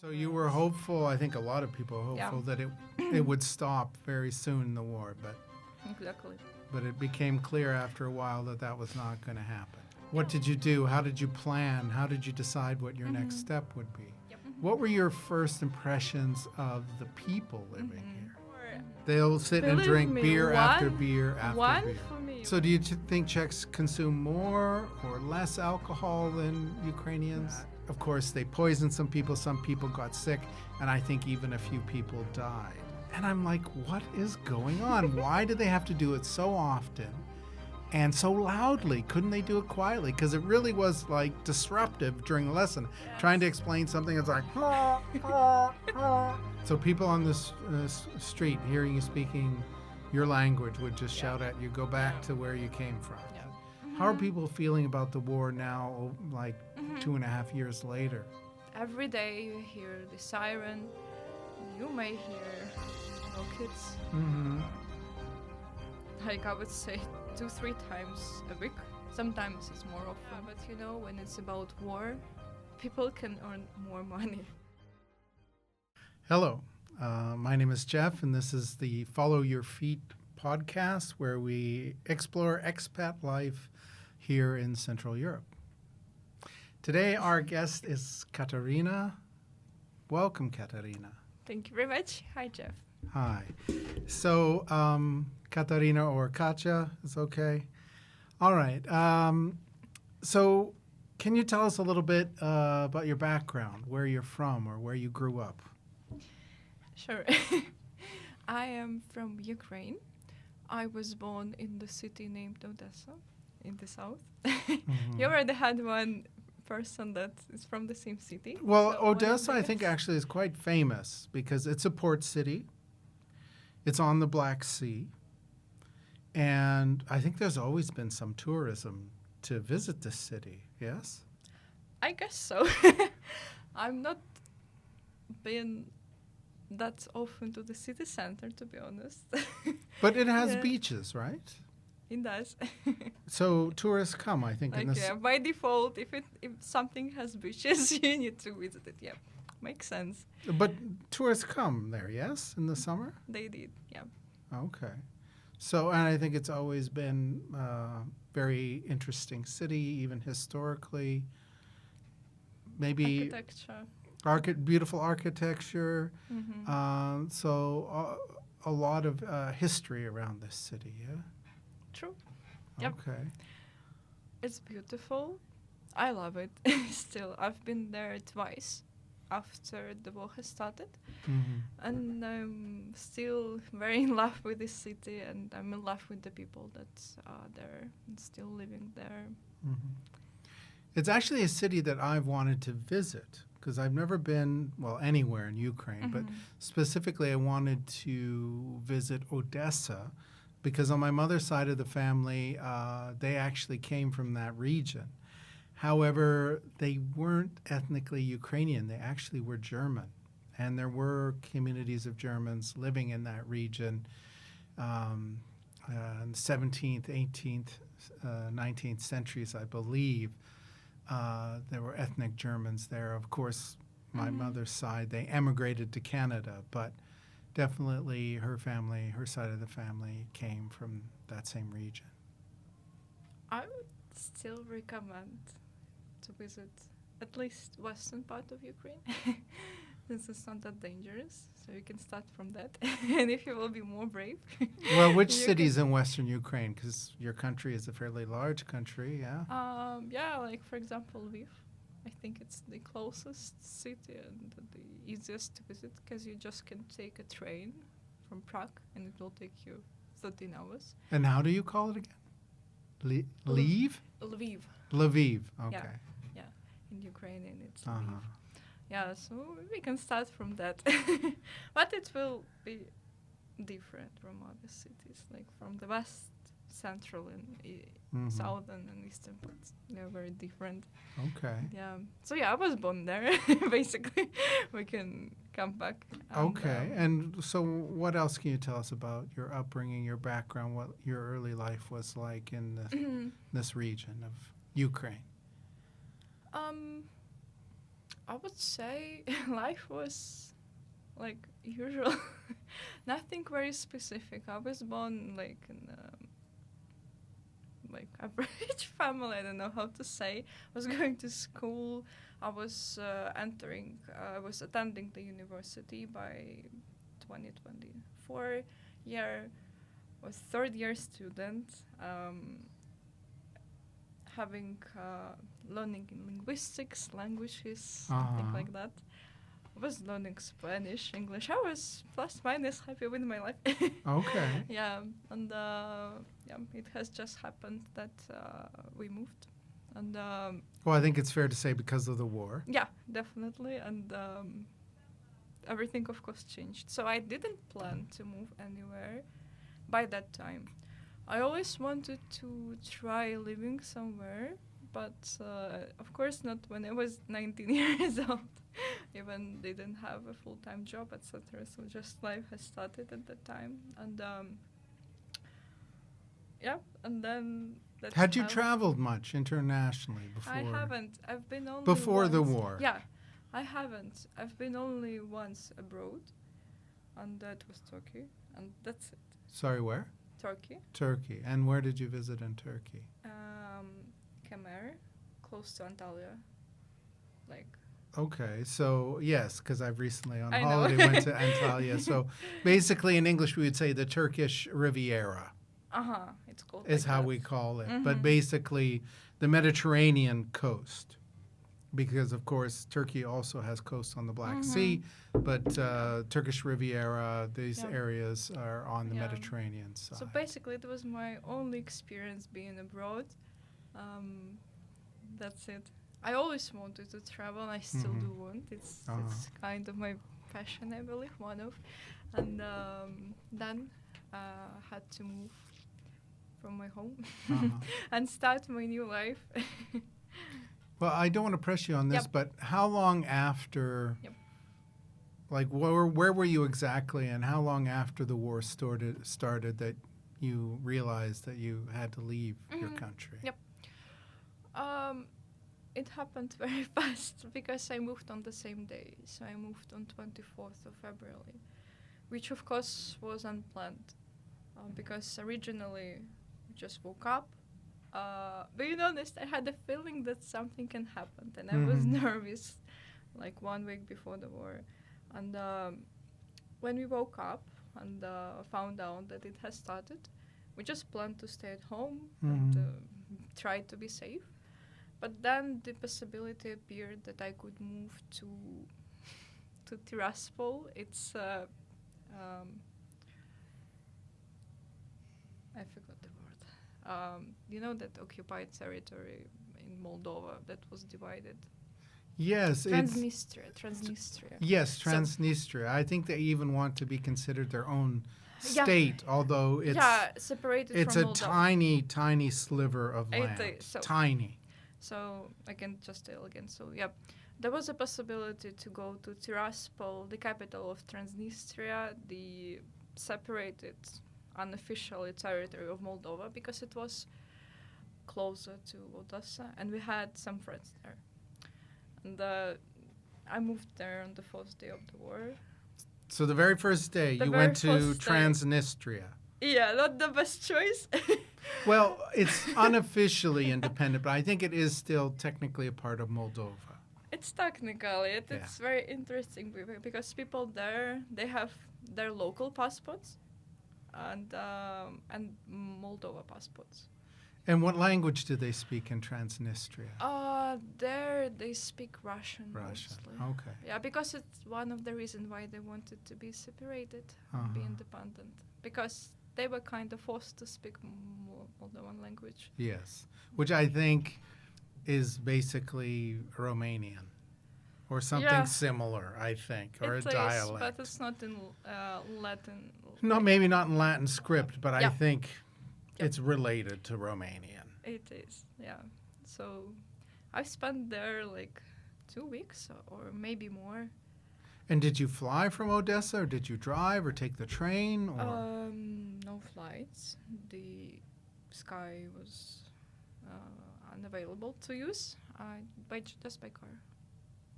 So you were hopeful, I think a lot of people were hopeful that it would stop very soon, the war, Exactly. but it became clear after a while that that was not going to happen. What did you do? How did you plan? How did you decide what your next step would be? What were your first impressions of the people living here? They'll sit and Believe drink me, beer after one- beer after one beer. for me. So do you think Czechs consume more or less alcohol than Ukrainians? Of course, they poisoned some people got sick, and I think even a few people died. And I'm like, what is going on? Why do they have to do it so often and so loudly? Couldn't they do it quietly? Because it really was like disruptive during the lesson. Trying to explain something, it's like, so people on this street hearing you speaking your language would just shout at you, go back to where you came from. How are people feeling about the war now, like 2.5 years later? Every day you hear the siren. You may hear rockets. Like I would say 2-3 times a week. Sometimes it's more often. But you know, when it's about war, people can earn more money. Hello, my name is Jeff, and this is the Follow Your Feet podcast, where we explore expat life here in Central Europe. Today, our guest is Katarina. Welcome, Katarina. Thank you very much. Hi, Jeff. Hi. So, Katarina or Katia is okay. All right. So, can you tell us a little bit about your background, where you're from or where you grew up? Sure. I am from Ukraine. I was born in the city named Odessa in the south. You already had one person that is from the same city. Well, so Odessa, I think, actually is quite famous because it's a port city. It's on the Black Sea. And I think there's always been some tourism to visit this city, yes? I guess so. I'm not been that often to the city center, to be honest. But it has Yeah. beaches, right? It does. So tourists come, I think, in Like, this. yeah, by default, if something has beaches, you need to visit it. Yeah, makes sense. But tourists come there, yes, in the summer? They did. Yeah. Okay. So, and I think it's always been a very interesting city, even historically. Maybe Architecture. beautiful architecture. So a lot of history around this city, yeah? True. Yep. Okay. It's beautiful. I love it. Still, I've been there twice after the war has started. And I'm still very in love with this city, and I'm in love with the people that are there and still living there. It's actually a city that I've wanted to visit because I've never been, well, anywhere in Ukraine, but specifically I wanted to visit Odessa because on my mother's side of the family, they actually came from that region. However, they weren't ethnically Ukrainian. They actually were German. And there were communities of Germans living in that region in the 17th, 18th, 19th centuries, I believe. There were ethnic Germans there. Of course, my mother's side, they emigrated to Canada, but definitely her family, her side of the family came from that same region. I would still recommend to visit at least western part of Ukraine. This is not that dangerous, so you can start from that. And if you will be more brave. Well, which you cities in Western Ukraine? Because your country is a fairly large country, yeah? Yeah, like for example, Lviv. I think it's the closest city and the easiest to visit because you just can take a train from Prague and it will take you 13 hours. And how do you call it again? Leave? Lviv. Lviv, okay. Yeah, in Ukrainian it's Uh-huh. Lviv. Yeah, so we can start from that. But it will be different from other cities, like from the west, central, and southern and eastern parts. They're very different. Okay. Yeah. So yeah, I was born there, basically. We can come back. Okay. And so what else can you tell us about your upbringing, your background, what your early life was like in this region of Ukraine? I would say life was like usual. Nothing very specific. I was born like in like average family. I don't know how to say. I was going to school. I was I was attending the university by 2024 year. Was third year student. Having learning in linguistics, languages, something like that. I was learning Spanish, English. I was plus minus happy with my life. Okay. Yeah, and yeah, it has just happened that we moved, and Well, I think it's fair to say because of the war. yeah, definitely, and everything of course changed. So I didn't plan to move anywhere by that time. I always wanted to try living somewhere, but of course not when I was 19 years old. Even didn't have a full-time job, etc. So just life has started at that time, and yeah, and then that's Had you how- traveled much internationally before? I haven't. I've been only Before the once. war? Yeah, I haven't. I've been only once abroad, and that was Turkey, and that's it. Sorry, where? Turkey. Turkey. And where did you visit in Turkey? Kemer, close to Antalya. Like, Okay, so yes, because I've recently on I know. holiday went to Antalya. So basically, in English, we would say the Turkish Riviera it's called. is like how that. we call it. But Mhm. basically, the Mediterranean coast, because of course Turkey also has coast on the Black Mhm. Sea, but Turkish Riviera, these Yeah. areas are on the Yeah. Mediterranean side. So basically, it was my only experience being abroad. That's it. I always wanted to travel, and I still Mhm. do want. It's Uh-huh. kind of my passion, I believe, one of. And then had to move from my home Uh-huh. and start my new life. Well, I don't want to press you on this, Yep. but how long after, Yep. like, where were you exactly, and how long after the war started that you realized that you had to leave your Mhm. country? Yep. It happened very fast because I moved on the same day. So I moved on 24th of February, which of course was unplanned because originally we just woke up. Being honest, I had a feeling that something can happen, and I was Mhm. nervous, like 1 week before the war. And when we woke up and found out that it has started, we just planned to stay at home and Mhm. try to be safe. But then the possibility appeared that I could move to Tiraspol. It's I forgot the word. You know that occupied territory in Moldova that was divided. Yes, it's Transnistria. yes, So- Transnistria. I think they even want to be considered their own Yeah. state, although it's separated it's from a Moldova. tiny, tiny sliver of It land. is, so- Tiny. So I can just tell again. So yeah, there was a possibility to go to Tiraspol, the capital of Transnistria, the separated, unofficially territory of Moldova, because it was closer to Odessa, and we had some friends there. And I moved there on the first day of the war. So the very first day The you very went to first day. Transnistria. Yeah, not the best choice. Well, it's unofficially independent, but I think it is still technically a part of Moldova. It's technically Yeah. it's very interesting because people there, they have their local passports and Moldova passports. And what language do they speak in Transnistria? There they speak Russian. Russian. Mostly. Okay. Yeah, because it's one of the reasons why they wanted to be separated and be Uh-huh. independent, because they were kind of forced to speak Moldovan language. Yes. Which I think is basically Romanian or something Yeah. similar, I think, or It a is, dialect. but it's not in Latin. No, maybe not in Latin script, but I Yeah. think Yep. it's related to Romanian. It is, yeah. So I spent there like 2 weeks or maybe more. And did you fly from Odessa, or did you drive, or take the train, or? No flights. The sky was unavailable to use. Just by car.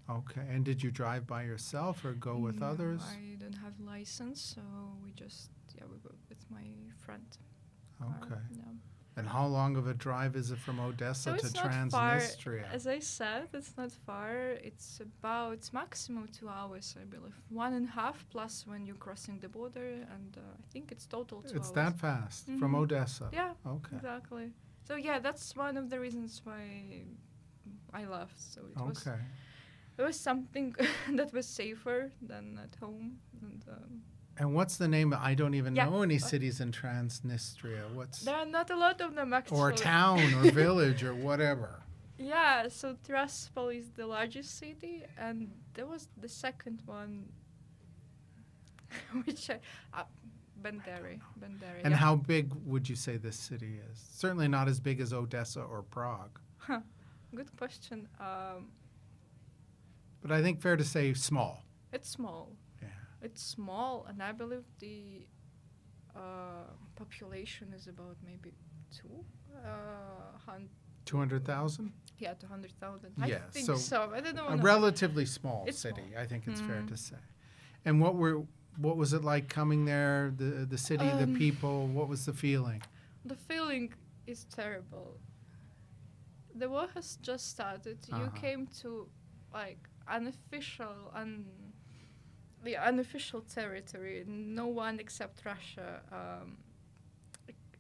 Okay. And did you drive by yourself or go with No, others? I don't have license, so we just we go with my friend. Okay. No. And how long of a drive is it from So Odessa to it's not far. Transnistria? As I said, it's not far. It's maximum 2 hours, I believe. 1.5 plus when you're crossing the border, and I think it's total 2 It's hours. that fast from Mhm. Odessa? Yeah, Okay. exactly. So yeah, that's one of the reasons why I left. So Okay. it was something that was safer than at home, and And what's the name? I don't even Yeah. know any cities in Transnistria. What's there are not a lot of them actually. or a town or village or whatever. Yeah, so Tiraspol is the largest city, and there was the second one, which Benderi. And Yeah. how big would you say this city is? Certainly not as big as Odessa or Prague, Good question. but I think fair to say small. It's small. Yeah. It's small, and I believe the population is about maybe 200,000? 200,000. Yeah, I think so so. I don't know. A relatively small It's city, small. I think it's fair Mm. to say. And what was it like coming there? The city, the people. What was the feeling? The feeling is terrible. The war has just started. You Uh-huh. came to like the unofficial territory. No one except Russia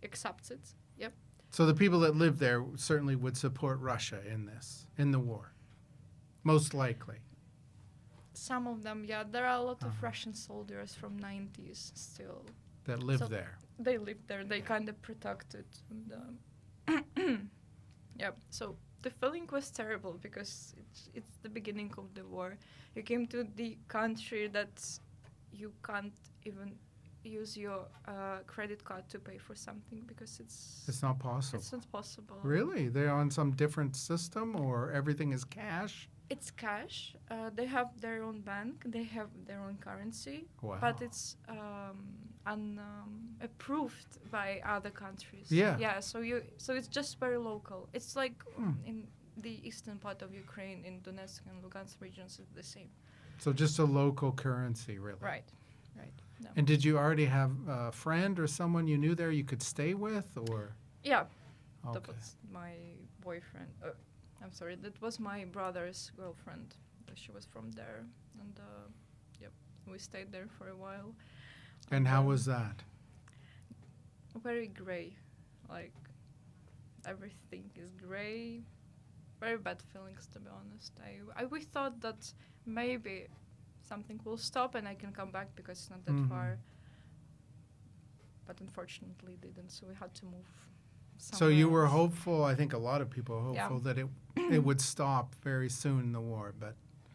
accepts it. Yep. So the people that live there certainly would support Russia in the war, most likely. Some of them, yeah. There are a lot of Uh-huh. Russian soldiers from 90s still. That live So- there. They live there. They kind of protected. And, yeah. So the feeling was terrible because it's the beginning of the war. You came to the country that you can't even use your credit card to pay for something because It's not possible. it's not possible. Really? They're on some different system or everything is cash? It's cash. They have their own bank. They have their own currency, Wow. but it's approved by other countries. Yeah. Yeah. So it's just very local. It's like Hmm. in the eastern part of Ukraine, in Donetsk and Lugansk regions, it's the same. So just a local currency, really. Right. Right. No. And did you already have a friend or someone you knew there you could stay with, or? Yeah. That Okay. was my boyfriend. I'm sorry. That was my brother's girlfriend. She was from there, and yep, we stayed there for a while. And how was that? Very gray, like everything is gray. Very bad feelings, to be honest. We thought that maybe something will stop and I can come back because it's not that Mhm. far. But unfortunately, it didn't. So we had to move. So you were else. hopeful, I think a lot of people were hopeful that it would stop very soon, the war,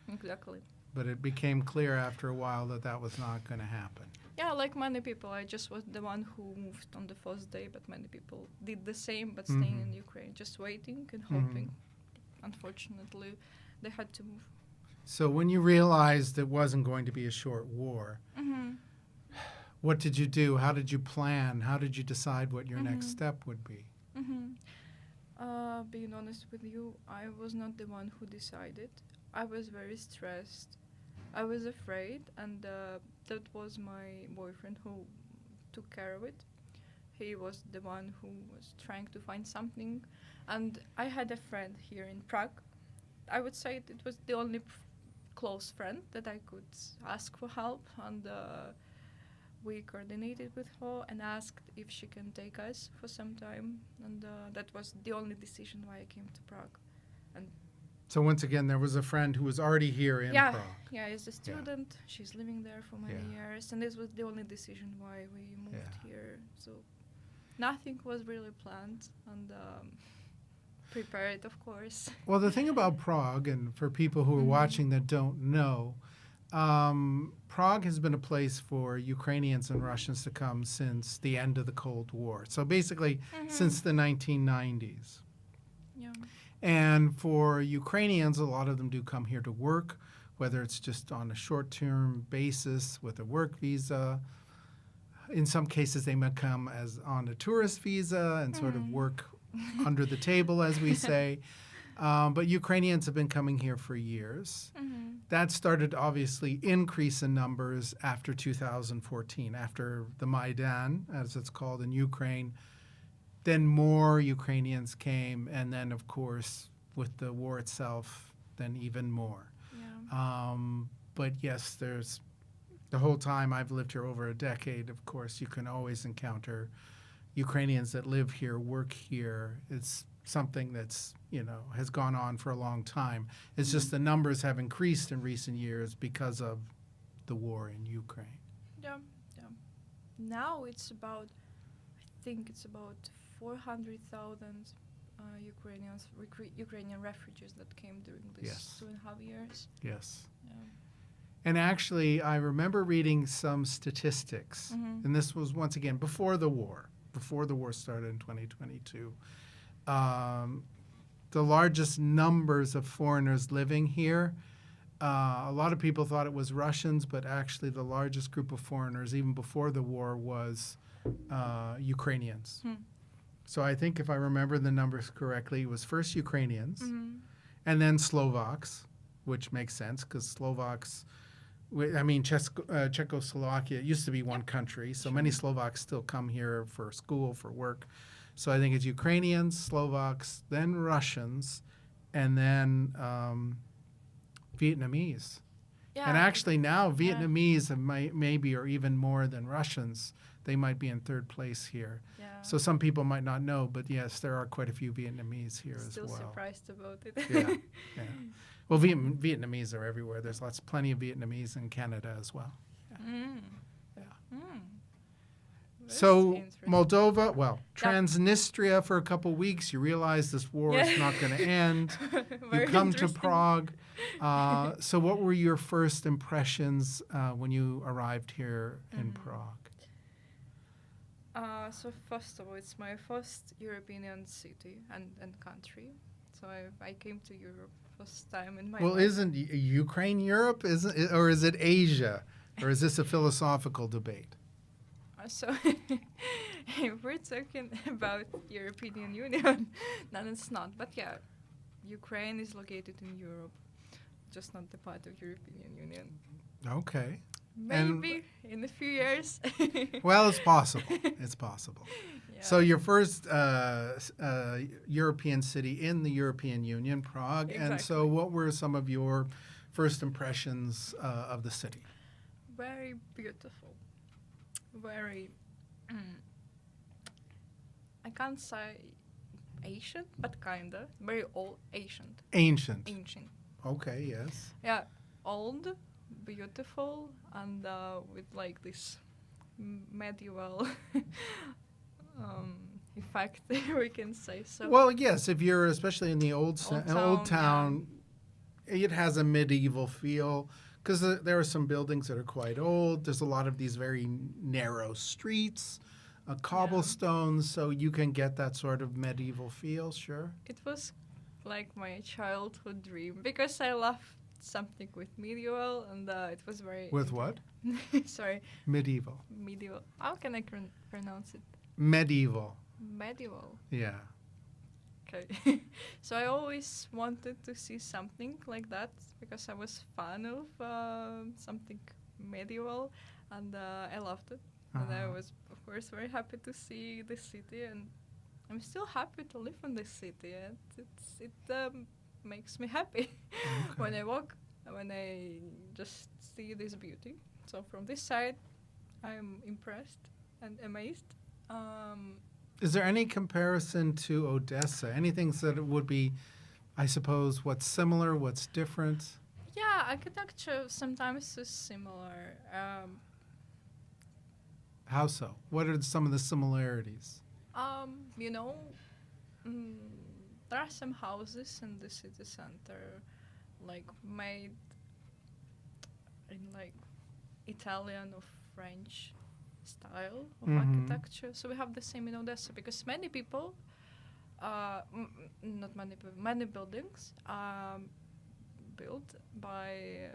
Exactly. but it became clear after a while that that was not going to happen. Yeah, like many people, I just was the one who moved on the first day, but many people did the same, but staying Mhm. in Ukraine, just waiting and Mhm. hoping. Unfortunately, they had to move. So when you realized it wasn't going to be a short war, Mm-hmm. what did you do? How did you plan? How did you decide what your next Mhm. step would be? Mm-hmm. Being honest with you, I was not the one who decided. I was very stressed. I was afraid, and that was my boyfriend who took care of it. He was the one who was trying to find something, and I had a friend here in Prague. I would say it was the only close friend that I could ask for help, and we coordinated with her and asked if she can take us for some time, and that was the only decision why I came to Prague. So once again, there was a friend who was already here in Yeah. Prague. Yeah, as a student, she's living there for many Yeah. years, and this was the only decision why we moved Yeah. here. So nothing was really planned and prepared, of course. Well, the thing about Prague, and for people who are Mhm. watching that don't know, Prague has been a place for Ukrainians and Russians to come since the end of the Cold War. So basically, since the 1990s. Yeah. And for Ukrainians, a lot of them do come here to work, whether it's just on a short-term basis with a work visa. In some cases, they might come as on a tourist visa and sort of Mhm. work under the table, as we say. But Ukrainians have been coming here for years. Mm-hmm. That started to obviously increase in numbers after 2014, after the Maidan, as it's called in Ukraine. Then more Ukrainians came, and then, of course, with the war itself, then even more. Yeah. But yes, there's the whole time I've lived here over a decade, of course, you can always encounter Ukrainians that live here, work here. It's something that's, has gone on for a long time. It's just the numbers have increased in recent years because of the war in Ukraine. Yeah. Yeah. Now it's about, I think it's about 400,000 Ukrainian refugees that came during this Yes. 2.5 years. Yes. Yeah. And actually, I remember reading some statistics, Mhm. and this was once again before the war started in 2022. The largest numbers of foreigners living here, a lot of people thought it was Russians, but actually the largest group of foreigners, even before the war, was Ukrainians. Hmm. So I think if I remember the numbers correctly, it was first Ukrainians, Mhm. and then Slovaks, which makes sense because Slovaks, Czechoslovakia used to be one country, so many Slovaks still come here for school, for work. So I think it's Ukrainians, Slovaks, then Russians, and then Vietnamese. Yeah. And actually now Yeah. Vietnamese maybe are even more than Russians. They might be in third place here. Yeah. So some people might not know, but yes, there are quite a few Vietnamese here Still as well. surprised about it. Yeah, yeah. Well, Vietnamese are everywhere. There's plenty of Vietnamese in Canada as well. Mm. Yeah. Mm. That's So interesting. Moldova, Yeah. Transnistria for a couple weeks. You realize this war is not going to end. You Very come to interesting. Prague. So what were your first impressions when you arrived here in Prague? So first of all, it's my first European city and country. So I came to Europe first time in my Well, life. isn't Ukraine Europe? Or is it Asia? Or is this a philosophical debate? So if we're talking about European Union, then it's not. But yeah, Ukraine is located in Europe, just not the part of European Union. Okay. Maybe in a few years. Well, it's possible. It's possible. Yeah. So your first European city in the European Union, Prague. And so Exactly. what were some of your first impressions of the city? Very beautiful. Very, I can't say ancient, but kinda. Very old, ancient. Ancient. Ancient. Okay, yes. Yeah, old, beautiful, and with like this medieval effect, we can say so. Well, yes, if you're especially in the old Old town, it has a medieval feel because there are some buildings that are quite old. There's a lot of these very narrow streets, cobblestones, so you can get that sort of medieval feel, sure. It was like my childhood dream because I loved something with medieval, and it was very. With what? Sorry, Medieval. medieval. How can I pronounce it? Medieval. Medieval. Yeah. Okay. So I always wanted to see something like that because I was fan of something medieval, and I loved it. And I Uh-huh. was, of course, very happy to see the city, and I'm still happy to live in this city. And it makes me happy when I walk, when I just see this beauty. So from this side, I'm impressed and amazed. Is there any comparison to Odessa? Anything that it would be, I suppose, what's similar, what's different? Yeah, architecture sometimes is similar. How so? What are some of the similarities? You know, there are some houses in the city center, like made in like Italian or French style of Mhm. architecture. So we have the same in Odessa because many people, not many people, many buildings are built by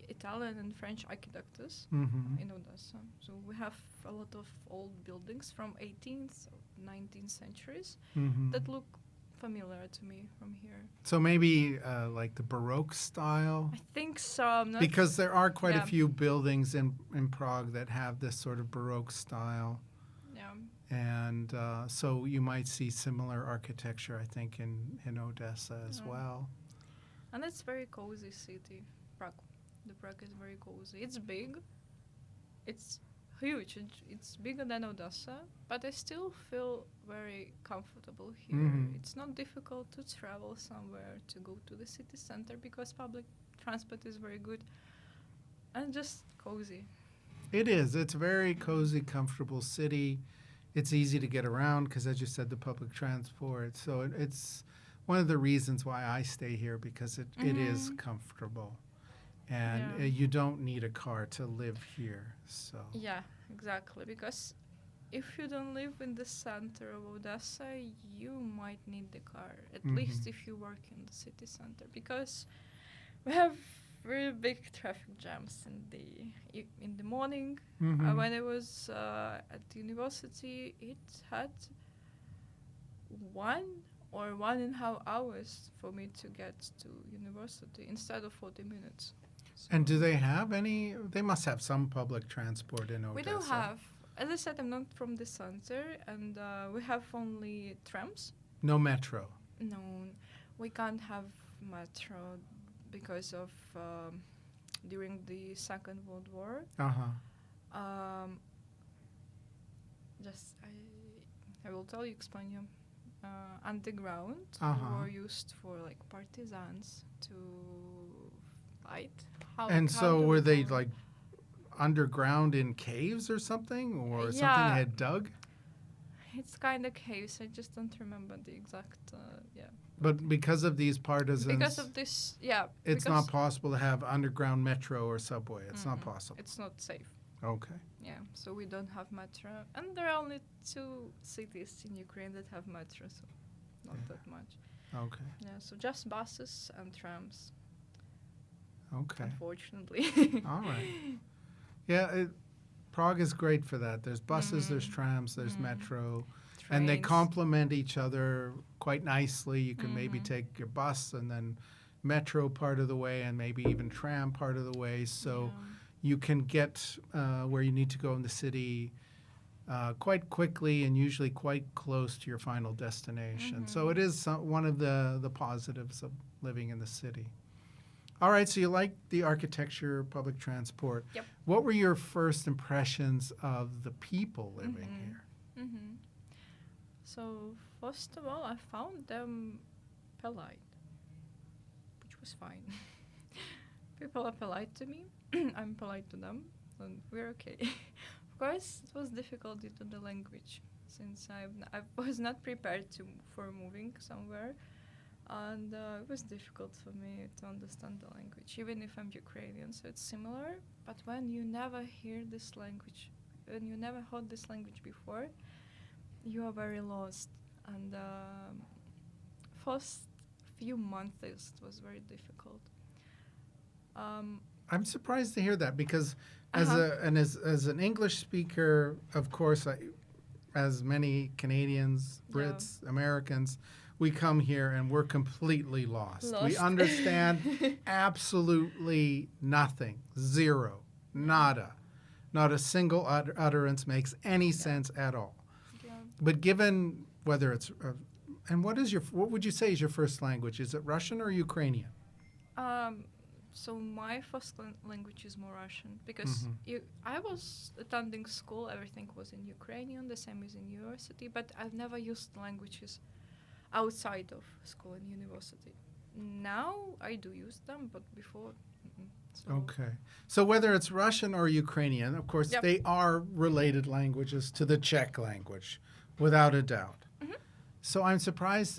Italian and French architects Mm-hmm. in Odessa. So we have a lot of old buildings from 18th or 19th centuries Mm-hmm. that look familiar to me from here. So maybe like the Baroque style? I think so. I'm not Because there are quite a yeah. few buildings in Prague that have this sort of Baroque style. Yeah. And so you might see similar architecture, I think, in Odessa as Yeah. well. And it's very cozy city. Prague. The Prague is very cozy. It's big. It's huge. It's bigger than Odessa, but I still feel very comfortable here. Mhm. It's not difficult to travel somewhere to go to the city center because public transport is very good and just cozy. It is. It's a very cozy, comfortable city. It's easy to get around because, as you said, the public transport. So it's one of the reasons why I stay here because it is Mhm. comfortable. And Yeah. you don't need a car to live here. So Yeah, exactly. Because if you don't live in the center of Odessa, you might need the car. At least Mhm. if you work in the city center, because we have really big traffic jams in the morning. Mhm. When I was at the university, it had 1 or 1.5 hours for me to get to university instead of 40 minutes. And do So they have any? They must have some public transport in Odessa. we do have, as I said, I'm not from the center, and we have only trams. No metro. No, we can't have metro because of during the Second World War. Uh huh. Um, just I will tell you, explain you. Underground Uh-huh. were used for like partisans to fight. How, And how so do we were they call it? like underground in caves or something, or something Yeah. they had dug? It's kind of caves. I just don't remember the exact. Yeah. But because of these partisans, Because of this, yeah. it's because not possible to have underground metro or subway. It's not Mm-mm. possible. It's not safe. Okay. Yeah, so we don't have metro, and there are only 2 cities in Ukraine that have metro, so not Yeah. that much. Okay. Yeah, so just buses and trams, Okay. unfortunately. All right. Yeah, Prague is great for that. There's buses, there's Mhm. trams, there's Mhm. metro, and they Trains. complement each other quite nicely. You can maybe Mhm. take your bus and then metro part of the way, and maybe even tram part of the way. So Yeah. you can get where you need to go in the city quite quickly and usually quite close to your final destination. So it Mhm. is one of the positives of living in the city. All right, so you like the architecture, public transport. Yep. What were your first impressions of the people living Mhm. here? Mhm. So first of all, I found them polite, which was fine. People are polite to me. I'm polite to them, and we're okay. Of course, it was difficult due to the language, since I was not prepared for moving somewhere, and it was difficult for me to understand the language, even if I'm Ukrainian. So it's similar, but when you never hear this language, when you never heard this language before, you are very lost. And first few months it was very difficult. Um, I'm surprised to hear that because Uh-huh. as an English speaker, of course, as many Canadians, Yeah. Brits, Americans, we come here and we're completely lost. We Lost. understand absolutely nothing, zero, nada. Not a single utterance makes any sense at all. Yeah. But given whether it's and what would you say is your first language? Is it Russian or Ukrainian? So my first language is more Russian because Mhm. I was attending school. Everything was in Ukrainian, the same as in university. But I've never used languages outside of school and university. Now I do use them, but before. So Okay. So whether it's Russian or Ukrainian, of course, Yep. they are related languages to the Czech language, without a doubt. Mhm. So I'm surprised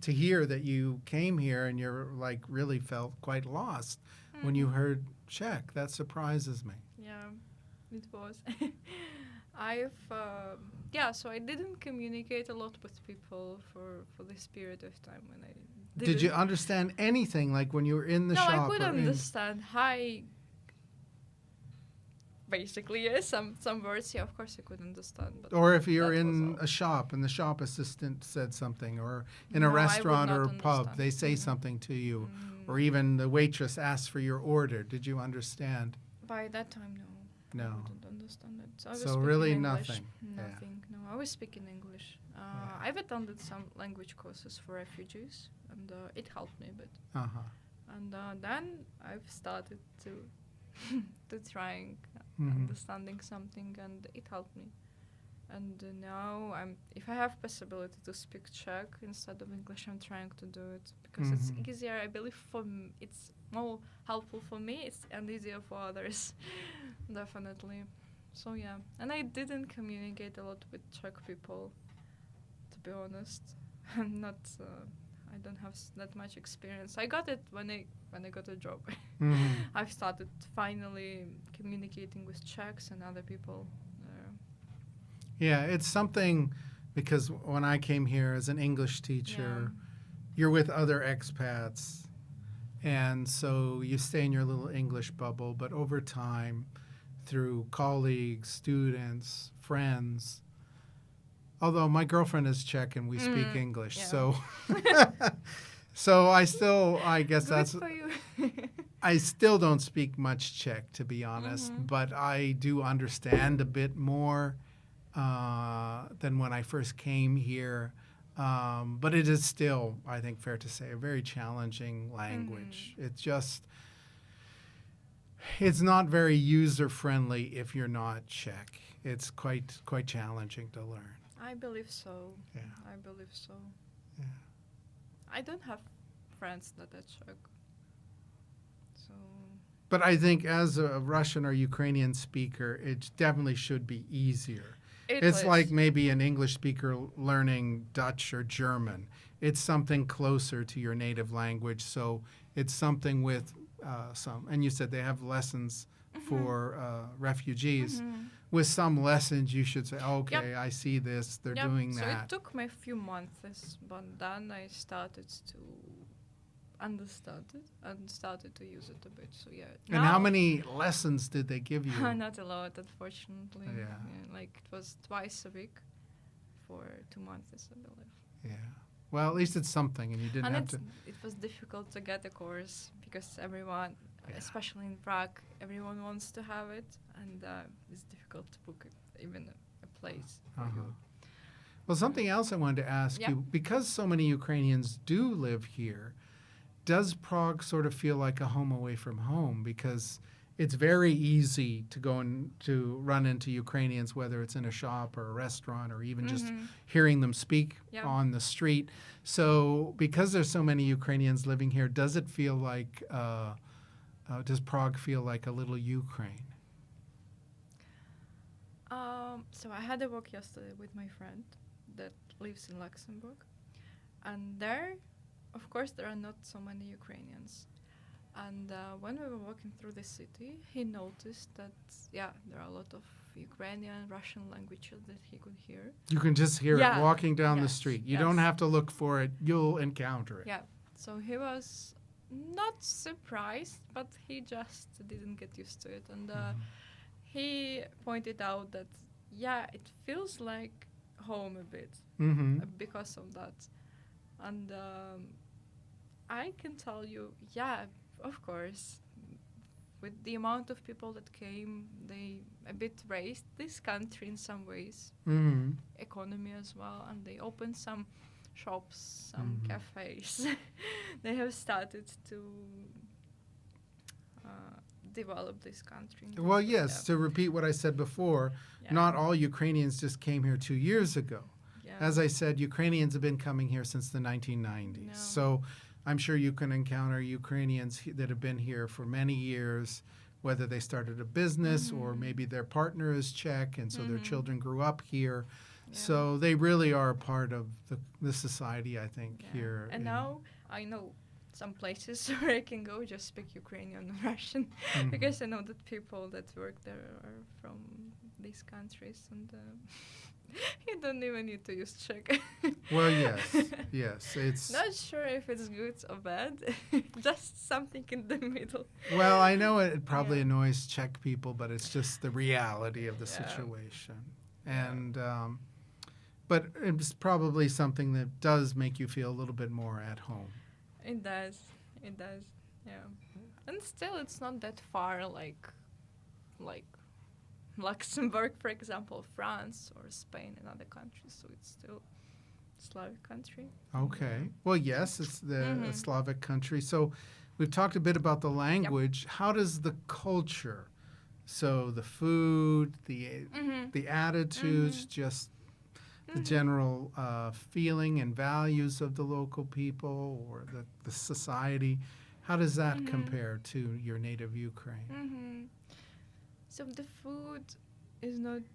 to hear that you came here and you're like really felt quite lost when you Mhm. heard Czech. That surprises me. Yeah, it was. So I didn't communicate a lot with people for this period of time when I Did you didn't. understand anything like when you were in the No, I shop could or in? understand hi basically, yes. Some words, yeah, of course, I could understand. But Or if you're that was in all. a shop and the shop assistant said something, or in No, a I would restaurant or not a pub, understand. they say Mm. something to you, or Mm. even the waitress asks for your order. Did you understand? By that time, no. I No. wouldn't understand it. So I was So speaking really English. nothing. Yeah. Nothing. No, I was speaking English. Yeah. I've attended some language courses for refugees, and it helped me a bit. Uh-huh. And then I've started to to trying Mhm. understanding something, and it helped me. And now if I have possibility to speak Czech instead of English, I'm trying to do it because Mhm. it's easier. I believe it's more helpful for me. And easier for others, definitely. So yeah, and I didn't communicate a lot with Czech people, to be honest. I'm not. I don't have that much experience. I got it when I got a job. Mhm. I've started finally communicating with Czechs and other people. Yeah, it's something because when I came here as an English teacher, you're with other expats, and so you stay in your little English bubble, but over time, through colleagues, students, friends, although my girlfriend is Czech and we speak English, yeah. so so I guess Good that's for you. I still don't speak much Czech, to be honest, Mhm. but I do understand a bit more than when I first came here. But it is still, I think, fair to say, a very challenging language. It's not very user friendly if you're not Czech. It's quite challenging to learn. I believe so. Yeah. I believe so. Yeah. I don't have friends that are Czech. So But I think as a Russian or Ukrainian speaker, it definitely should be easier. It's is. like maybe an English speaker learning Dutch or German. It's something closer to your native language. So it's something with and you said they have lessons for refugees. With some lessons, you should say, okay, Yep. I see this, they're Yep. doing So that. it took me a few months, but then I started to understand it and started to use it a bit. So yeah. And how many lessons did they give you? Not a lot, unfortunately. Yeah. Like it was twice a week for 2 months, I believe. Yeah. Well, at least it's something, and you didn't And have to. it was difficult to get a course because everyone, Yeah. especially in Prague, everyone wants to have it, and it's difficult to book even a place for Uh-huh. you. Well, something else I wanted to ask Yeah. you, because so many Ukrainians do live here, does Prague sort of feel like a home away from home? Because it's very easy to go and to run into Ukrainians, whether it's in a shop or a restaurant or even just hearing them speak Yeah. on the street. So because there's so many Ukrainians living here, does it feel like, does Prague feel like a little Ukraine? So I had a walk yesterday with my friend that lives in Luxembourg, and there, of course, there are not so many Ukrainians. And when we were walking through the city, he noticed that, there are a lot of Ukrainian, Russian languages that he could hear. You can just hear Yeah. it walking down the Yes, street. You don't yes. have to look for it. You'll encounter it. Yeah. So he was not surprised, but he just didn't get used to it. And he pointed out that, it feels like home a bit Mm-hmm. because of that. And I can tell you, of course, with the amount of people that came, they a bit raised this country in some ways, Mm-hmm. economy as well, and they opened some shops, some Mhm. cafes. They have started to develop this country. Well, yes, to repeat what I said before, not all Ukrainians just came here 2 years ago. Yeah. As I said, Ukrainians have been coming here since the 1990s. No. So I'm sure you can encounter Ukrainians that have been here for many years, whether they started a business or maybe their partner is Czech and so their children grew up here. Yeah. So they really are a part of the society, I think, Yeah. here. And now I know some places where I can go just speak Ukrainian and Russian Mhm. because I know that people that work there are from these countries, and you don't even need to use Czech. Well, yes, it's. Not sure if it's good or bad. Just something in the middle. Well, I know it probably Yeah. annoys Czech people, but it's just the reality of the Yeah. situation. Yeah. And but it's probably something that does make you feel a little bit more at home. It does. It does. Yeah. And still, it's not that far, like Luxembourg, for example, France or Spain and other countries. So it's still Slavic country. Okay. Well, yes, it's the Mhm. Slavic country. So we've talked a bit about the language. How does the culture, so the food, Mm-hmm. the attitudes, just the general feeling and values of the local people or the society, how does that Mhm. compare to your native Ukraine? Mm-hmm. So the food is not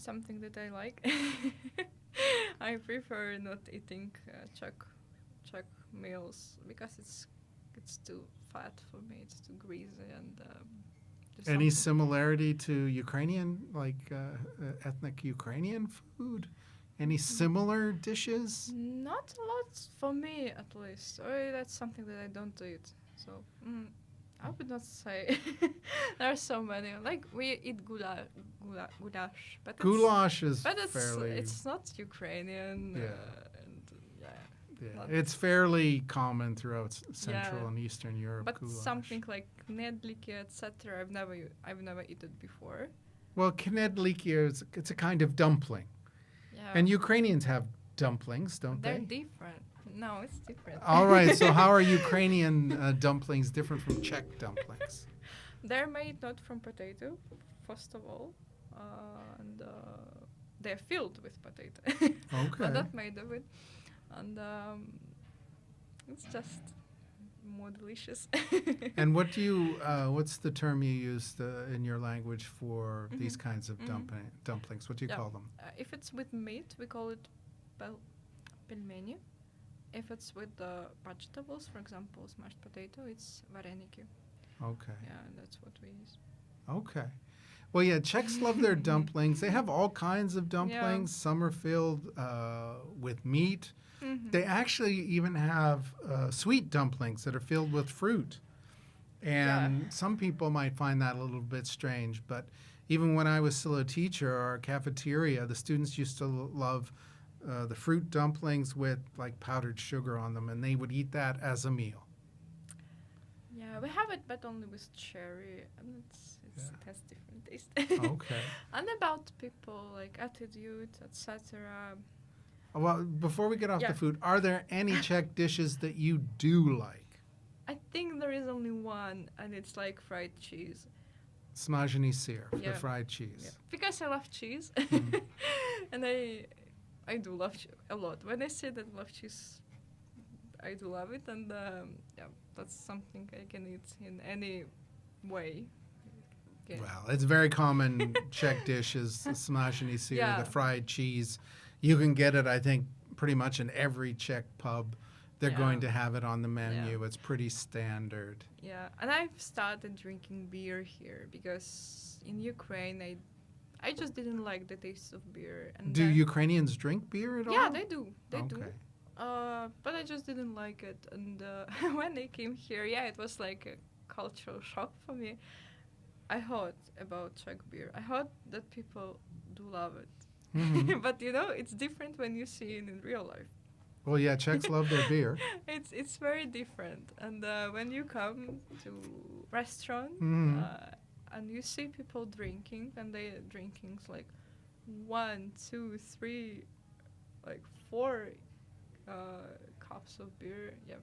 something that I like. I prefer not eating Czech meals because it's too fat for me. It's too greasy and. There's Any something- similarity to Ukrainian, like ethnic Ukrainian food? Any similar dishes? Not a lot for me, at least. Or that's something that I don't eat. So I would not say there are so many. Like we eat goulash, but Goulash is it's fairly. it's not Ukrainian. Yeah. And Yeah, not- it's fairly common throughout Central Yeah. and Eastern Europe. but goulash. something like knedliki, etc. I've never eaten before. Well, knedliki is it's a kind of dumpling, Yeah. and Ukrainians have dumplings, don't They're they? different. No, it's different. All right. So how are Ukrainian dumplings different from Czech dumplings? They're made not from potato, first of all, and they're filled with potato, Okay. but not made of it, and it's just more delicious. And what do you? What's the term you use in your language for these Mhm. kinds of dumplings? What do you Yeah. call them? If it's with meat, we call it pelmeni. If it's with the vegetables, for example, smashed potato, it's vareniki. Okay. Yeah, that's what we use. Okay. Well, yeah, Czechs love their dumplings. They have all kinds of dumplings. Some are filled with meat. Mhm. They actually even have sweet dumplings that are filled with fruit. And Yeah. some people might find that a little bit strange. But even when I was still a teacher, our cafeteria, the students used to love the fruit dumplings with like powdered sugar on them, and they would eat that as a meal. Yeah, we have it, but only with cherry, and Yeah. it has different taste. Okay. And about people, like attitude, etc. Well, before we get off Yeah. the food, are there any Czech dishes that you do like? I think there is only one, and it's like fried cheese. Smažený syr, Yeah. the fried cheese. Yeah. Because I love cheese, Mhm. and I do love a lot. When I say that I love cheese, I do love it, and yeah, that's something I can eat in any way. Yeah. Well, it's a very common Czech dish is smažený syr, Yeah. the fried cheese. You can get it, I think, pretty much in every Czech pub. They're Yeah. going to have it on the menu. Yeah. It's pretty standard. Yeah, and I've started drinking beer here because in Ukraine I just didn't like the taste of beer. And Do then- Ukrainians drink beer at all? Yeah, they do. They do. Okay. But I just didn't like it. And when I came here, yeah, it was like a cultural shock for me. I heard about Czech beer. I heard that people do love it. Mhm. But it's different when you see it in real life. Well, yeah, Czechs love their beer. It's very different. And when you come to restaurant Mhm. and you see people drinking, and they are drinking like 1, 2, 3, like 4 cups of beer. Yeah.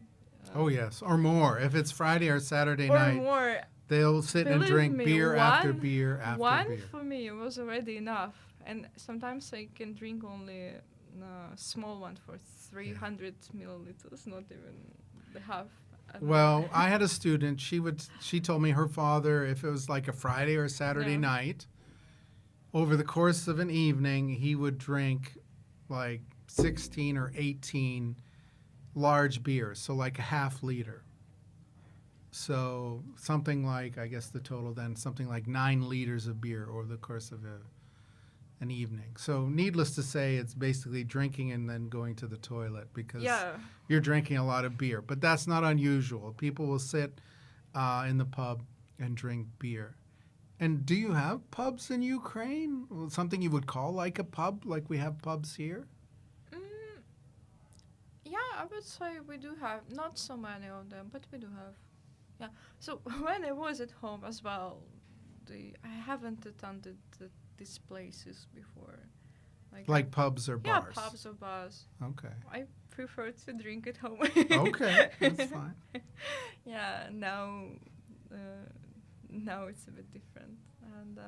Oh, yes, or more. If it's Friday or Saturday Or night, more. they'll sit and Believe drink me, beer after one- beer after One beer. for me was already enough, and sometimes I can drink only a small one for 300 milliliters, not even the half. And Well, I had a student. She told me her father, if it was like a Friday or a Saturday Yeah. night, over the course of an evening, he would drink like 16 or 18 large beers, so like a half liter. So something like, I guess the total then, something like 9 liters of beer over the course of an evening. So needless to say, it's basically drinking and then going to the toilet because Yeah. you're drinking a lot of beer. But that's not unusual. People will sit in the pub and drink beer. And do you have pubs in Ukraine? Well, something you would call like a pub, like we have pubs here? Mm, yeah, I would say we do have not so many of them, but we do have. Yeah. So when I was at home as well, I haven't attended these places before. Like pubs or yeah, bars? pubs or bars. Okay. I prefer to drink at home. Okay, that's fine. Yeah, now it's a bit different, and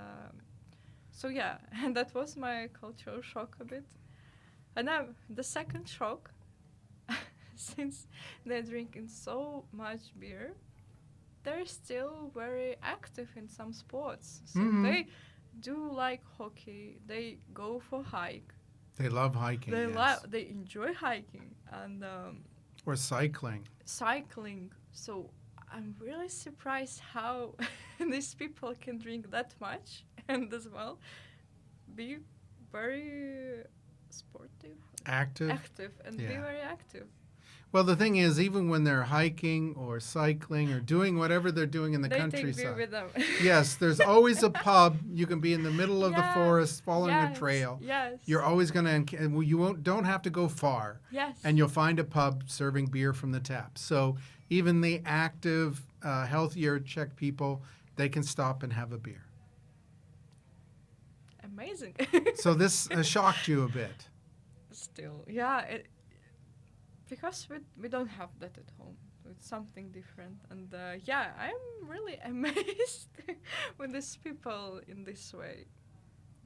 so yeah, and that was my cultural shock a bit. And now the second shock, since they're drinking so much beer, they're still very active in some sports. So they do like hockey. They go for hike. They love hiking. Yes. They enjoy hiking and Or cycling. cycling. So I'm really surprised how these people can drink that much and as well be very sportive, Active. and be Yeah. very active. Well, the thing is, even when they're hiking or cycling or doing whatever they're doing in the They take beer countryside, with them. yes, there's always a pub. You can be in the middle of the Yeah, forest following a yes, trail. Yes. You're always going to, don't have to go far. Yes. And you'll find a pub serving beer from the tap. So even the active, healthier Czech people, they can stop and have a beer. Amazing. So this shocked you a bit. Still, yeah, because we don't have that at home. It's something different, and yeah, I'm really amazed with these people in this way.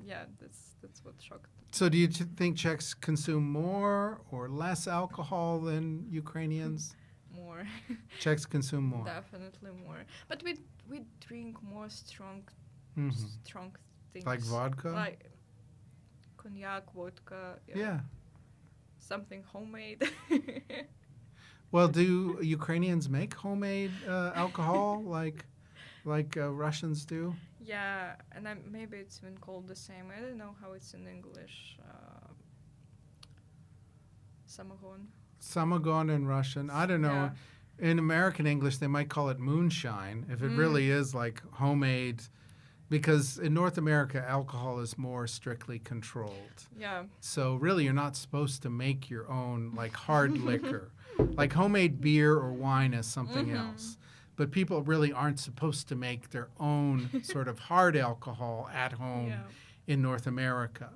Yeah, that's what shocked me. So do you think Czechs consume more or less alcohol than Ukrainians? More. Czechs consume more. Definitely more. But we drink more strong things. Like vodka? Like cognac, vodka. Yeah. Something homemade. Well, do Ukrainians make homemade alcohol like Russians do? Yeah, and maybe it's even called the same. I don't know how it's in English. Samagon. Samagon in Russian. I don't know. Yeah. In American English, they might call it moonshine if it really is like homemade. Because in North America, alcohol is more strictly controlled. Yeah. So really, you're not supposed to make your own like hard liquor. Like homemade beer or wine is something else. But people really aren't supposed to make their own sort of hard alcohol at home in North America.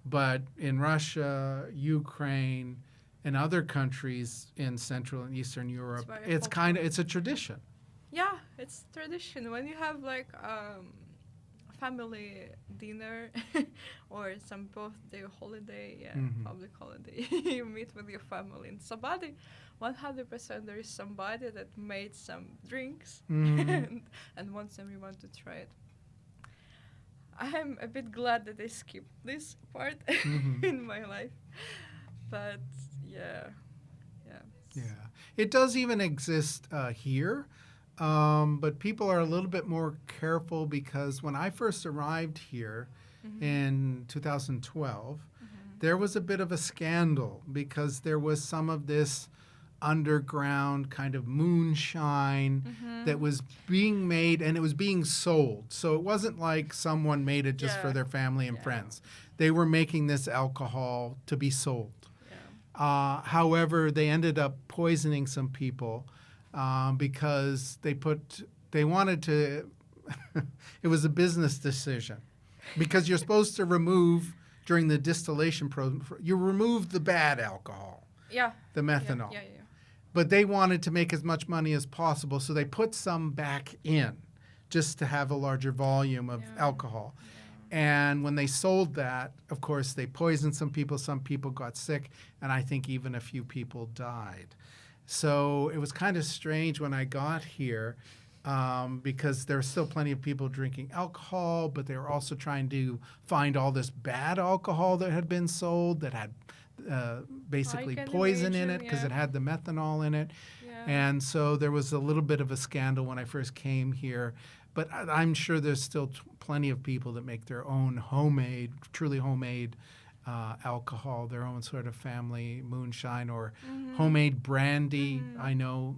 But in Russia, Ukraine, and other countries in Central and Eastern Europe, it's a tradition. Yeah, it's tradition. When you have like family dinner or some birthday or holiday, public holiday, you meet with your family and 100% there is somebody that made some drinks and wants everyone to try it. I'm a bit glad that I skipped this part in my life, but yeah. It does even exist here. But people are a little bit more careful because when I first arrived here in 2012, there was a bit of a scandal because there was some of this underground kind of moonshine that was being made and it was being sold. So it wasn't like someone made it just for their family and friends. They were making this alcohol to be sold. However, they ended up poisoning some people because they wanted to, it was a business decision. Because you're supposed to remove, during the distillation process, you remove the bad alcohol, the methanol. But they wanted to make as much money as possible, so they put some back in just to have a larger volume of alcohol. And when they sold that, of course, they poisoned some people got sick, and I think even a few people died. So it was kind of strange when I got here because there were still plenty of people drinking alcohol, but they were also trying to find all this bad alcohol that had been sold that had basically poison in it because it had the methanol in it. And so there was a little bit of a scandal when I first came here. But I'm sure there's still plenty of people that make their own homemade, truly homemade alcohol, their own sort of family moonshine or homemade brandy. I know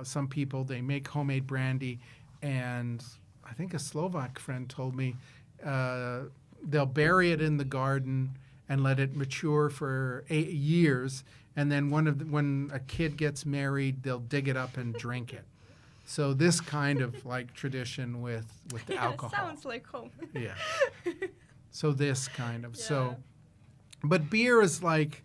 some people, they make homemade brandy. And I think a Slovak friend told me they'll bury it in the garden and let it mature for 8 years. And then when a kid gets married, they'll dig it up and drink it. So this kind of like tradition with the alcohol. Sounds like home. Yeah. So this kind of. So, but beer is like,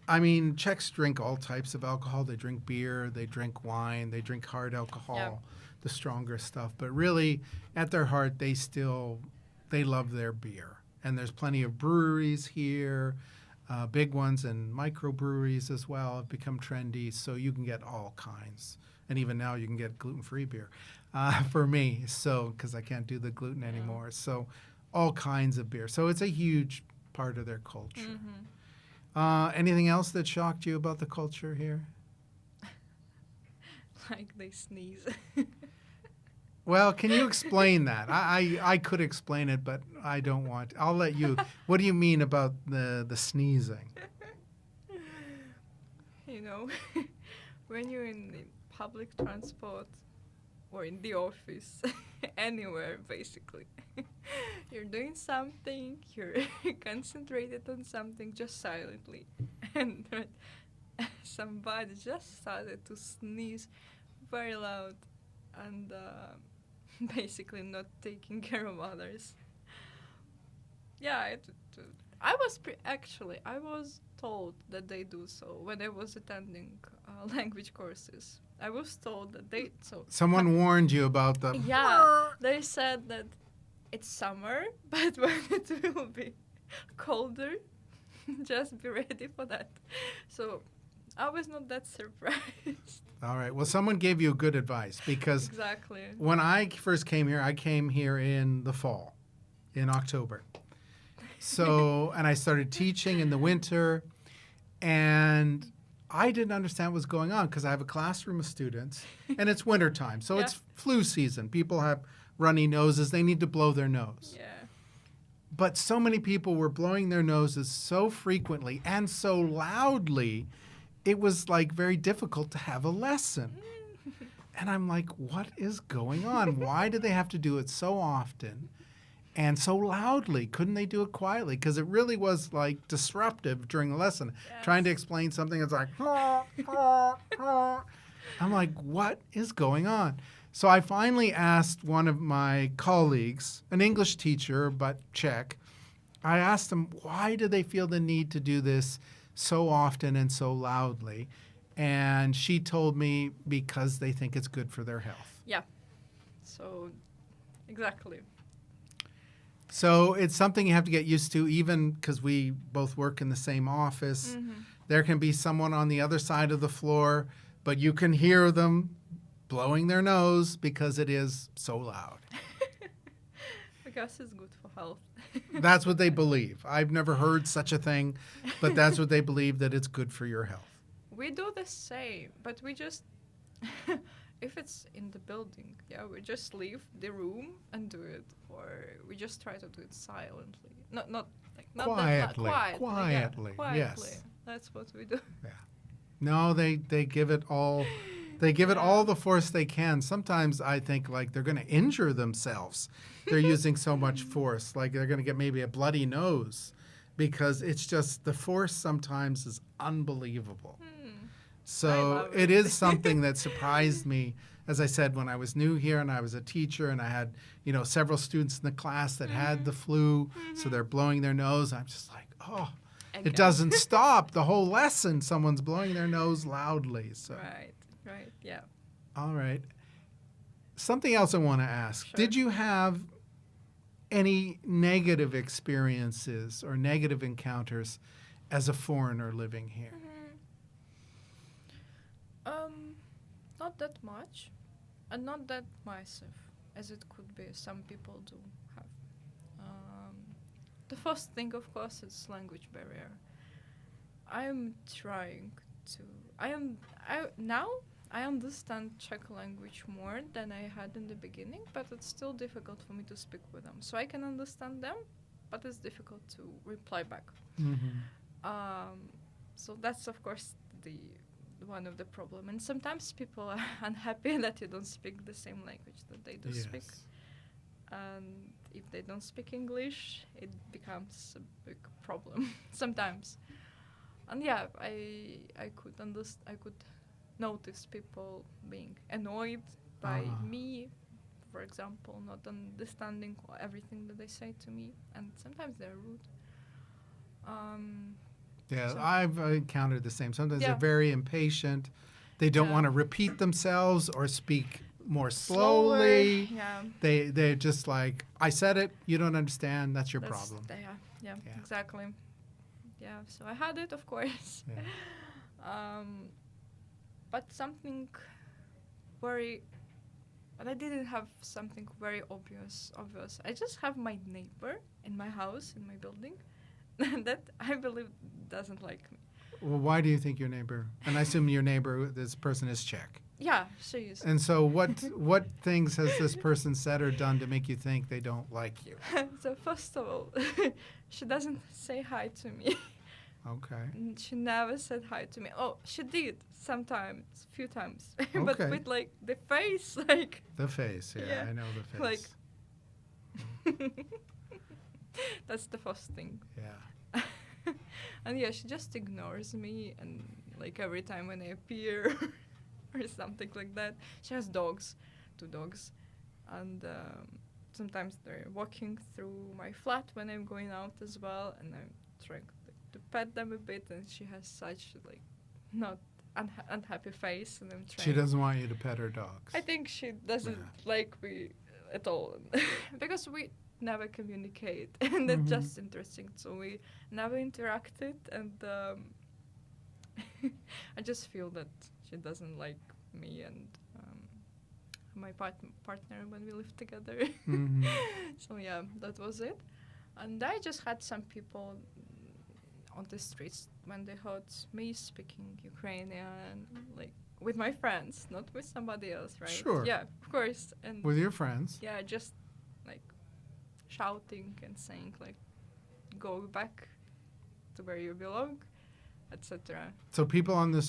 I mean, Czechs drink all types of alcohol. They drink beer, they drink wine, they drink hard alcohol, the stronger stuff. But really, at their heart, they love their beer. And there's plenty of breweries here, big ones, and microbreweries as well have become trendy. So you can get all kinds. And even now you can get gluten-free beer for me, so because I can't do the gluten anymore. So all kinds of beer. So it's a huge part of their culture. Anything else that shocked you about the culture here? Like they sneeze. Well, can you explain that? I could explain it, but I don't want to. I'll let you. What do you mean about the sneezing? You know, when you're in the public transport or in the office, anywhere basically, you're doing something, you're concentrated on something just silently, and somebody just started to sneeze very loud and basically not taking care of others. Yeah, I was told that they do so when I was attending language courses. I was told that they so. Someone warned you about the. Yeah, they said that it's summer, but when it will be colder, just be ready for that. So I was not that surprised. All right. Well, someone gave you good advice because Exactly. when I first came here, I came here in the fall, in October. So, and I started teaching in the winter, and I didn't understand what was going on because I have a classroom of students, and it's wintertime, so it's flu season. People have runny noses. They need to blow their nose. Yeah. But so many people were blowing their noses so frequently and so loudly, it was like very difficult to have a lesson. And I'm like, what is going on? Why do they have to do it so often and so loudly? Couldn't they do it quietly? Because it really was like disruptive during the lesson. Yes. Trying to explain something, it's like, I'm like, what is going on? So I finally asked one of my colleagues, an English teacher, but Czech, I asked him, why do they feel the need to do this so often and so loudly? And she told me because they think it's good for their health. Yeah. So, exactly. So it's something you have to get used to, even because we both work in the same office. There can be someone on the other side of the floor, but you can hear them blowing their nose because it is so loud. Because it's good for health. That's what they believe. I've never heard such a thing, but that's what they believe, that it's good for your health. We do the same, but we just, if it's in the building, we just leave the room and do it, or we just try to do it silently. Not Quietly. That Quietly, quietly. yes. That's what we do. Yeah. No, they give it all. They give it all the force they can. Sometimes I think like they're going to injure themselves. They're using so much force. Like they're going to get maybe a bloody nose because it's just the force sometimes is unbelievable. So it is something that surprised me. As I said, when I was new here and I was a teacher and I had, several students in the class that had the flu, so they're blowing their nose. I'm just like, oh, it doesn't stop. The whole lesson, someone's blowing their nose loudly. So. Right, yeah. All right. Something else I want to ask. Sure. Did you have any negative experiences or negative encounters as a foreigner living here? Not that much, and not that massive as it could be. Some people do have. The first thing, of course, is language barrier. I'm trying to. Now I understand Czech language more than I had in the beginning, but it's still difficult for me to speak with them. So I can understand them, but it's difficult to reply back. So that's of course the one of the problem. And sometimes people are unhappy that you don't speak the same language that they do speak. And if they don't speak English, it becomes a big problem sometimes. And yeah, I could notice people being annoyed by me, for example, not understanding everything that they say to me, and sometimes they're rude. Yeah, So- I've encountered the same. Sometimes Yeah. they're very impatient. They don't Yeah. want to repeat themselves or speak more slowly. Yeah. They're just like, I said it, you don't understand, that's your problem. Yeah, Yeah. exactly. Yeah, so I had it, of course. Yeah. But something but I didn't have something very obvious. I just have my neighbor in my house, in my building, that I believe doesn't like me. Well, why do you think your neighbor, and I assume your neighbor, this person is Czech. Yeah, she is. And so what things has this person said or done to make you think they don't like you? So first of all, she doesn't say hi to me. Okay. She never said hi to me. Oh, she did sometimes, few times, but Okay. with like the face, like The face, yeah, Yeah. I know the face. that's the first thing. Yeah. And yeah, she just ignores me, and like every time when I appear or something like that. She has dogs, 2 dogs, and sometimes they're walking through my flat when I'm going out as well, and I'm trying to pet them a bit, and she has such like not unhappy face, and I'm trying. She doesn't want you to pet her dogs. I think she doesn't like me at all because we never communicate, and it's just interesting. So we never interacted, and I just feel that she doesn't like me and my partner when we lived together. So yeah, that was it. And I just had some people on the streets when they heard me speaking Ukrainian, like with my friends, not with somebody else, right? Sure. Yeah, of course. And With your friends. yeah, just like shouting and saying like, "Go back to where you belong," etc. So people on the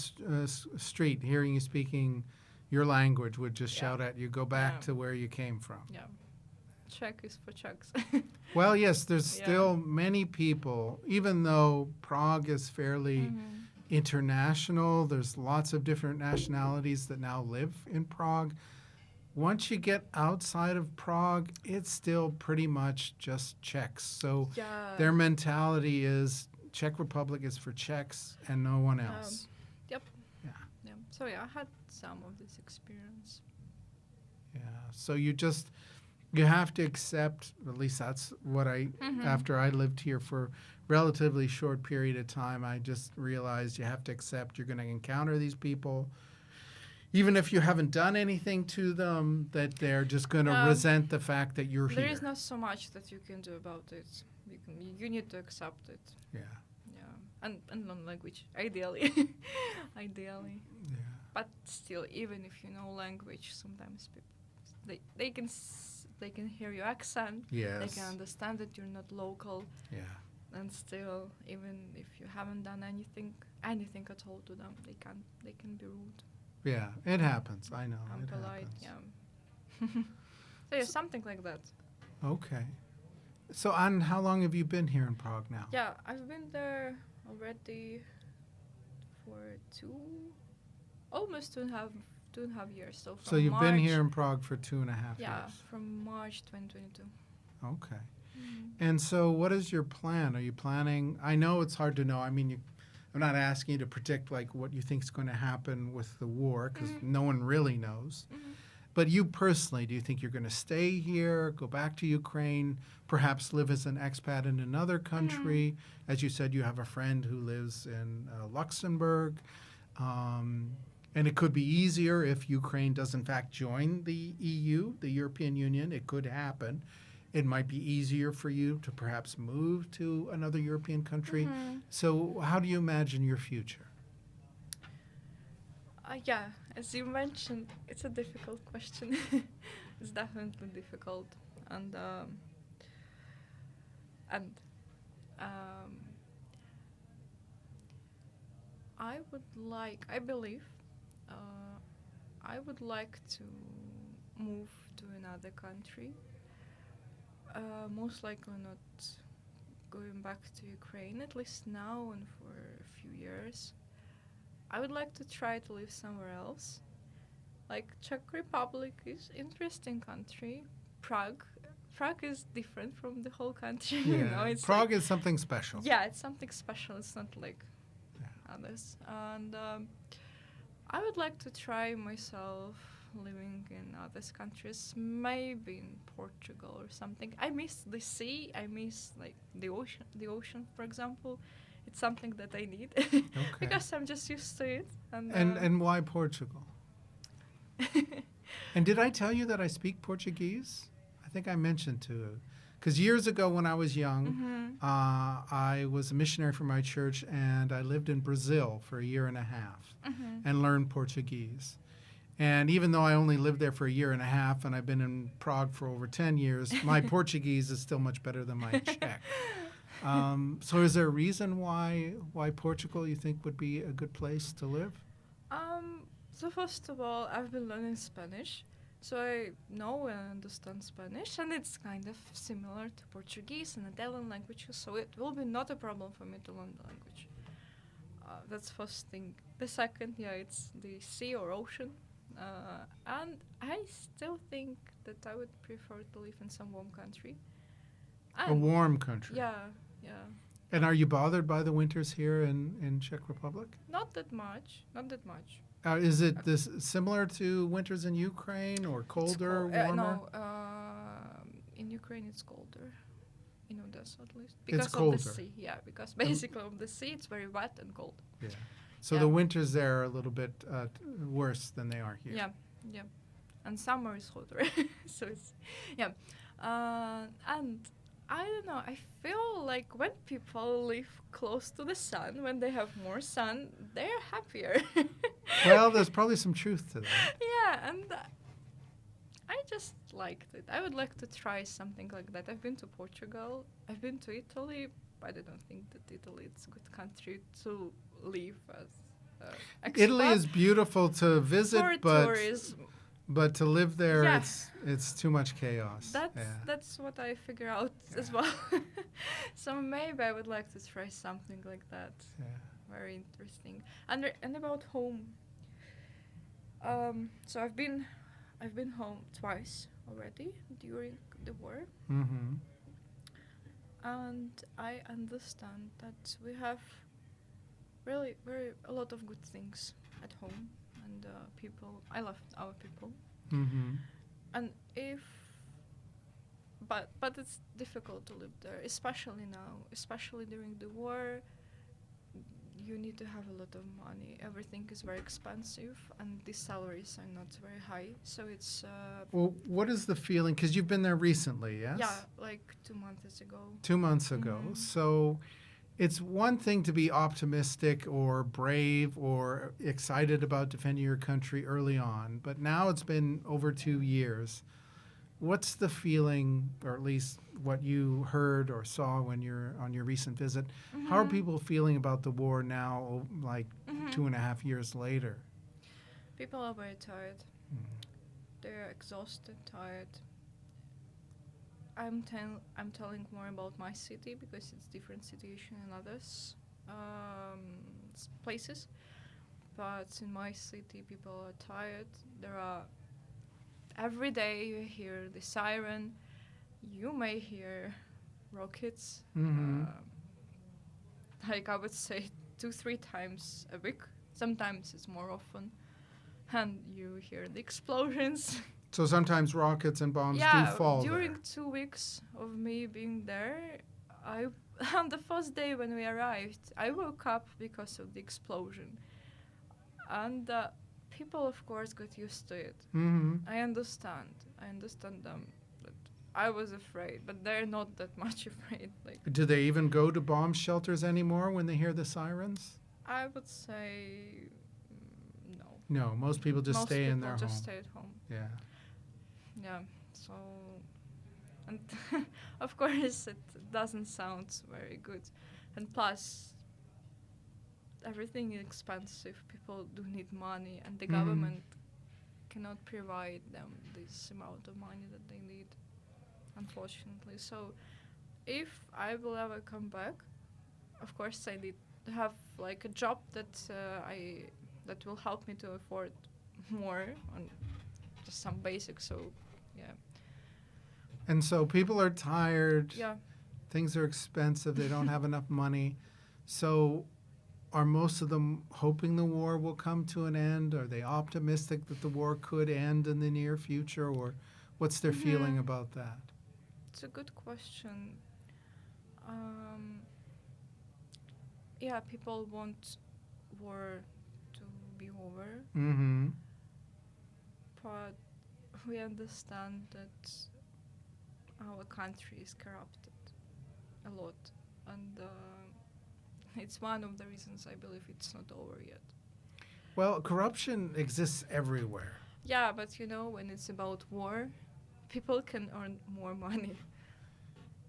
street hearing you speaking your language would just Yeah. shout at you, go back Yeah. to where you came from. Yeah, Czech is for Czechs. Well, yes, there's Yeah. still many people, even though Prague is fairly international, there's lots of different nationalities that now live in Prague. Once you get outside of Prague, it's still pretty much just Czechs. So Yeah. their mentality is Czech Republic is for Czechs and no one else. Yep. Yeah. Yeah. So yeah, I had some of this experience. Yeah. So you have to accept, at least that's what after I lived here for relatively short period of time, I just realized you have to accept you're going to encounter these people. Even if you haven't done anything to them, that they're just going to resent the fact that you're There here. is not so much that you can do about it. You need to accept it. Yeah. Yeah. And learn language, ideally. Ideally. Yeah. But still, even if you know language, sometimes people they can hear your accent. Yes. They can understand that you're not local, Yeah. and still, even if you haven't done anything at all to them, they can be rude, Yeah. It happens. I know. It unpolite. happens. Yeah. So yeah, something like that. Okay. So, Anne, how long have you been here in Prague now? Yeah, I've been there already for almost two and a half years. So from So you've been March- here in Prague for 2.5 Yeah, years. from March 2022. Okay. And so what is your plan? Are you planning? I know it's hard to know. I mean, I'm not asking you to predict like what you think is going to happen with the war because no one really knows. But you personally, do you think you're going to stay here, go back to Ukraine, perhaps live as an expat in another country? As you said, you have a friend who lives in Luxembourg. And it could be easier if Ukraine does in fact join the EU, the European Union. It could happen. It might be easier for you to perhaps move to another European country. So how do you imagine your future? Yeah, As you mentioned, it's a difficult question. It's definitely difficult, and and um, I believe, uh, I would like to move to another country. Most likely not going back to Ukraine, at least now and for a few years. I would like to try to live somewhere else. Like Czech Republic is interesting country. Prague, Prague is different from the whole country. You know, it's Prague is something special. yeah, it's something special. It's not like Yeah. others. And I would like to try myself living in other countries, maybe in Portugal or something. I miss the sea. I miss like the ocean. The ocean, for example, it's something that I need because I'm just used to it. And why Portugal? And did I tell you that I speak Portuguese? I think I mentioned to, because years ago when I was young, I was a missionary for my church, and I lived in Brazil for a year and a half and learned Portuguese. And even though I only lived there for a year and a half, and I've been in Prague for over 10 years, my Portuguese is still much better than my Czech. So is there a reason why Portugal you think would be a good place to live? So first of all, I've been learning Spanish, so I know and understand Spanish, and it's kind of similar to Portuguese and Italian languages, so it will be not a problem for me to learn the language. That's first thing. The second, yeah, it's the sea or ocean, and I still think that I would prefer to live in some warm country. A warm country. Yeah, yeah. And are you bothered by the winters here in Czech Republic? Not that much. Not that much. Is it this similar to winters in Ukraine, or colder, warmer? No, in Ukraine it's colder. In Odessa, at least. It's Because of colder. the sea, yeah. Because basically of the sea, it's very wet and cold. Yeah. So Yeah. the winters there are a little bit worse than they are here. Yeah, yeah. And summer is hotter. So it's, yeah. And I don't know, I feel like when people live close to the sun, when they have more sun, they're happier. Well, there's probably some truth to that. Yeah, and I just liked it. I would like to try something like that. I've been to Portugal, I've been to Italy, but I don't think that Italy is a good country to live as Italy is beautiful to visit, for but tourism. but to live there, Yeah. it's too much chaos. That's what I figure out as well. So maybe I would like to try something like that. Yeah. Very interesting. And about home. So I've been home twice already during the war, Mm-hmm. and I understand that we have really a lot of good things at home, and people. I love our people, Mm-hmm. and but it's difficult to live there, especially now, especially during the war. You need to have a lot of money. Everything is very expensive, and the salaries are not very high. So it's Well, what is the feeling? Because you've been there recently, yes? yeah, like 2 months ago. 2 months ago. Mhm. So it's one thing to be optimistic or brave or excited about defending your country early on, but now it's been over 2 years. What's the feeling, or at least what you heard or saw when you're on your recent visit? How are Mhm. people feeling about the war now, like Mhm. 2.5 years later? People are very tired. Mm. They're exhausted, tired. I'm telling more about my city because it's different situation in others places. But in my city, people are tired. There are every day you hear the siren. You may hear rockets. Mhm. Like I would say 2-3 times a week. Sometimes it's more often. And you hear the explosions. So sometimes rockets and bombs do Yeah, fall during there. 2 weeks of me being there, I on the first day when we arrived, I woke up because of the explosion, and people, of course, got used to it. Mm-hmm. I understand them. But I was afraid, but they're not that much afraid. Like Do they even go to bomb shelters anymore when they hear the sirens? I would say, no. No, most people just Most stay in people their just home. stay at home. Yeah. Yeah. So, and of course, it doesn't sound very good. And plus, everything is expensive. People do need money, and the government cannot provide them this amount of money that they need, unfortunately. So, if I will ever come back, of course, I need to have like a job that will help me to afford more on just some basics. So, yeah, And so people are tired. yeah. Things are expensive. They don't have enough money. So are most of them hoping the war will come to an end? Are they optimistic that the war could end in the near future? Or what's their feeling about that? It's a good question. Um, yeah, people want war to be over, Mm-hmm. but we understand that our country is corrupted a lot, and it's one of the reasons I believe it's not over yet. Well, corruption exists everywhere. Yeah, but you know, when it's about war, people can earn more money.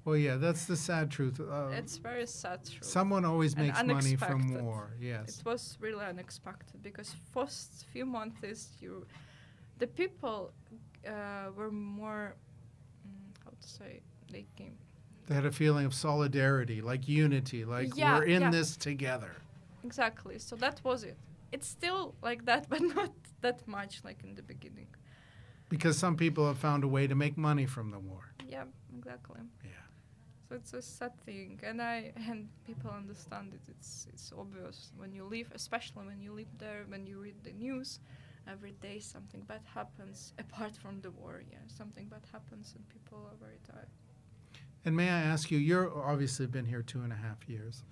Well, yeah, that's the sad truth. It's very sad truth. Someone always And makes money from unexpected. war. Yes. It was really unexpected because first few months the people were more how to say they came. They had a feeling of solidarity, like unity, like Yeah, we're in yeah. this together. Exactly. So that was it. It's still like that, but not that much like in the beginning. Because some people have found a way to make money from the war. Yeah, exactly. Yeah. So it's a sad thing, and people understand it. It's obvious when you live, especially when you live there, when you read the news, every day something bad happens. Apart from the war, yeah, something bad happens, and people are very tired. And may I ask you, you're obviously been here 2.5 years.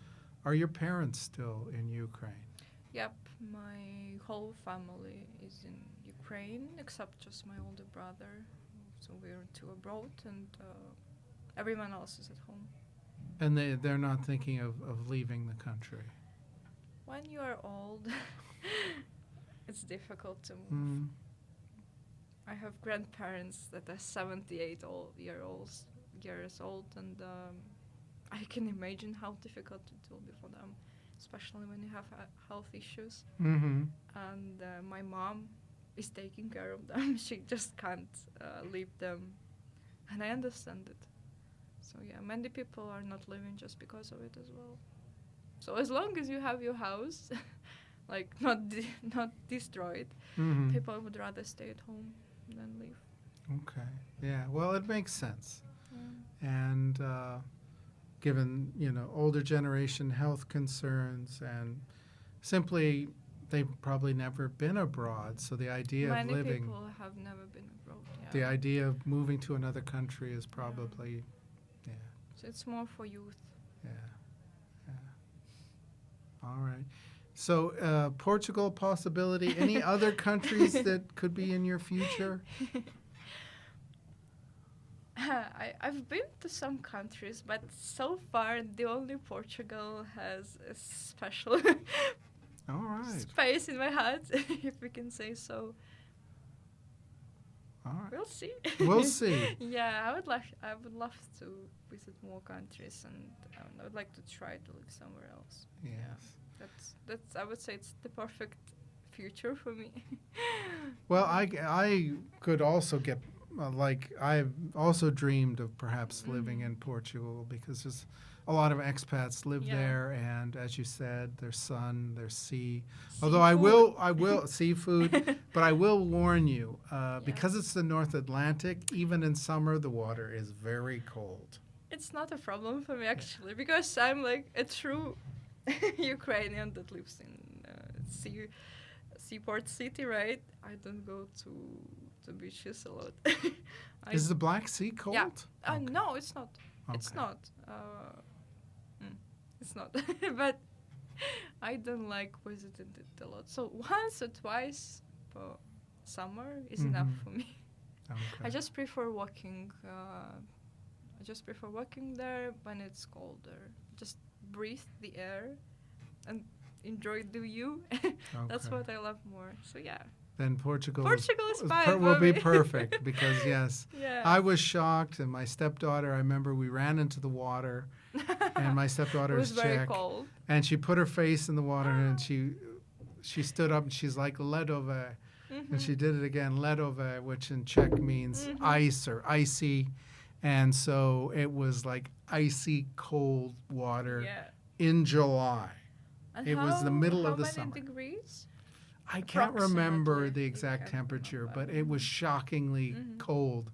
Are your parents still in Ukraine? Yep, my whole family is in Ukraine, except just my older brother. So we're two abroad, and everyone else is at home. And they're not thinking of leaving the country? When you are old, it's difficult to move. I have grandparents that are 78 years old, and I can imagine how difficult it will be for them, especially when you have health issues. Mm-hmm. And my mom is taking care of them. She just can't leave them, and I understand it. So yeah, many people are not living just because of it as well. So as long as you have your house, like not destroyed, people would rather stay at home than leave. Okay. Yeah. Well, it makes sense. Yeah. And given, older generation health concerns and simply they've probably never been abroad. So the idea Many of living, people have never been abroad. Yeah. the idea of moving to another country is probably, yeah. So it's more for youth. Yeah. All right. So Portugal possibility. Any other countries that could be in your future? I've been to some countries, but so far the only Portugal has a special All right. space in my heart, if we can say so. All right. We'll see. We'll see. Yeah, I would love to visit more countries, and I would like to try to live somewhere else. Yes. That's I would say it's the perfect future for me. Well, I could also get, I've also dreamed of perhaps living in Portugal because there's a lot of expats live there, and as you said, there's sun, there's sea. Although I will seafood, but I will warn you, because it's the North Atlantic, even in summer, the water is very cold. It's not a problem for me actually, because I'm like a true Ukrainian that lives in seaport city, right? I don't go to beaches a lot. Is the Black Sea cold? Yeah. Okay. No, it's not. It's Okay. not. It's not. But I don't like visiting it a lot. So once or twice per summer is enough for me. Okay. I just prefer walking. There when it's colder. Just breathe the air, and enjoy the view. That's Okay. what I love more. So yeah, Then Portugal, Portugal is fine will for be me. perfect because yes, Yeah. I was shocked, and my stepdaughter. I remember we ran into the water, and my stepdaughter It was is very Czech, cold. and she put her face in the water, and she stood up and she's like ledové, and she did it again, ledové, which in Czech means ice or icy, and so it was like icy cold water Yeah. in July. And It was the middle how of the many summer. degrees? I can't remember Approximately, the you exact can't temperature, remember. but it was shockingly cold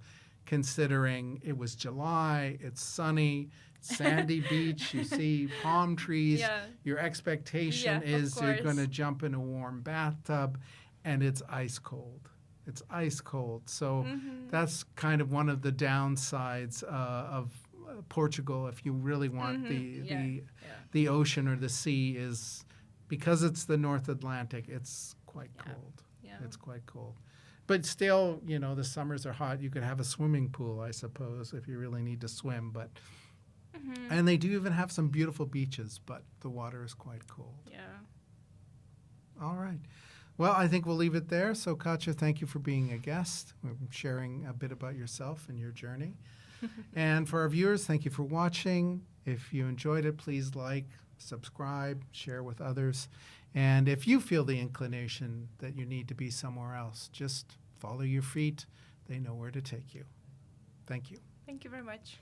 considering it was July, it's sunny, sandy beach, you see palm trees. Yeah. Your expectation Yeah, of is you're going to course. jump in a warm bathtub, and it's ice cold. It's ice cold. So that's kind of one of the downsides of Portugal if you really want Yeah. Yeah. the ocean or the sea is because it's the North Atlantic, it's quite Yeah. cold. Yeah. It's quite cold. But still, the summers are hot. You could have a swimming pool, I suppose, if you really need to swim. But and they do even have some beautiful beaches, but the water is quite cold. Yeah. All right. Well, I think we'll leave it there. So, Katja, thank you for being a guest, sharing a bit about yourself and your journey. And for our viewers, thank you for watching. If you enjoyed it, please like, subscribe, share with others. And if you feel the inclination that you need to be somewhere else, just follow your feet. They know where to take you. Thank you. Thank you very much.